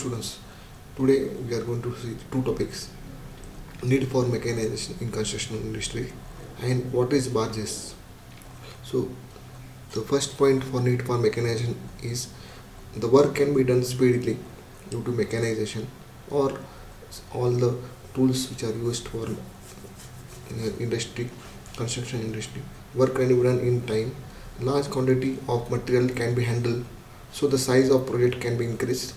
students, today we are going to see two topics: need for mechanization in construction industry and what is barges. So, the first point for need for mechanization is the work can be done speedily due to mechanization or all the tools which are used for industry, construction industry. Work can be done in time. Large quantity of material can be handled, so the size of project can be increased.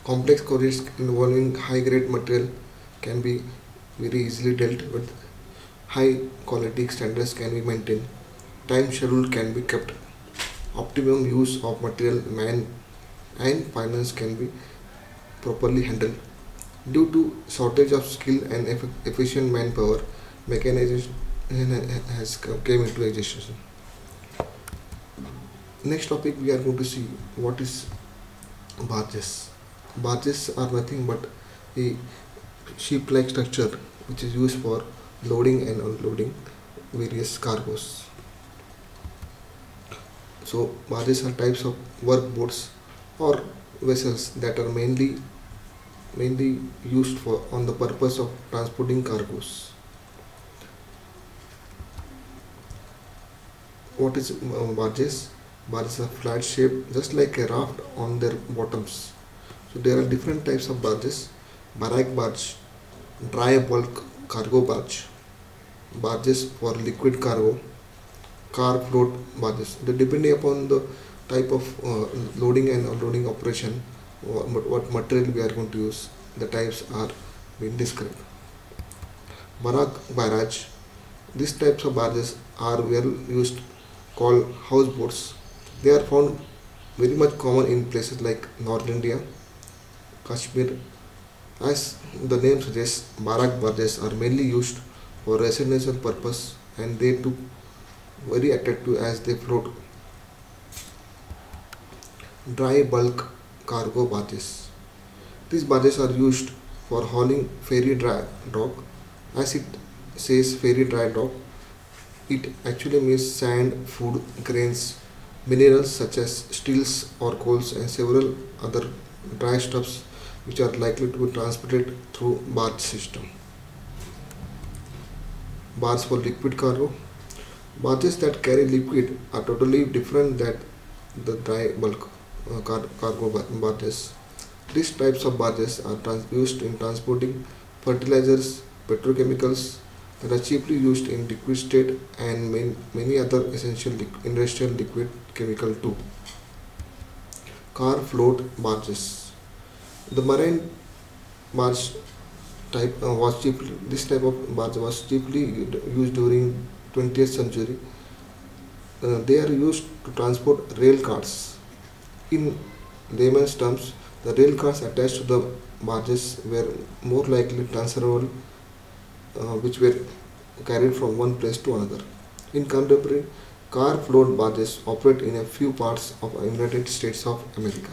Complex projects involving high grade material can be very easily dealt with. High quality standards can be maintained. Time schedule can be kept. Optimum use of material, man, and finance can be properly handled. Due to shortage of skill and efficient manpower, mechanization has came into existence. Next topic we are going to see what is barges. Barges are nothing but a ship-like structure which is used for loading and unloading various cargoes. So barges are types of workboats or vessels that are mainly used for on the purpose of transporting cargoes. What is barges? Barges are flat shaped just like a raft on their bottoms. So there are different types of barges: barrack barge, dry bulk cargo barge, barges for liquid cargo, car float barges. Depending upon the type of loading and unloading operation, what material we are going to use, the types are being described. Barrack barrage. These types of barges are well used, called houseboats. They are found very much common in places like North India, Kashmir. As the name suggests, barrack barges are mainly used for residential purpose and they too very attractive as they float. Dry bulk cargo barges. These barges are used for hauling ferry dry dock. As it says ferry dry dock, it actually means sand, food, grains, minerals such as steels or coals, and several other dry stuffs which are likely to be transported through barge system. Barge for liquid cargo. Barges that carry liquid are totally different than the dry bulk cargo barges. These types of barges are used in transporting fertilizers, petrochemicals that are cheaply used in liquid state and many other essential industrial liquid chemical too. Car float barges. The marine barge type was cheaply this type of barge was cheaply used during 20th century. They are used to transport rail cars. In layman's terms, the rail cars attached to the barges were more likely transferable, which were carried from one place to another. In contemporary, car float barges operate in a few parts of United States of America.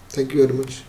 Thank you very much.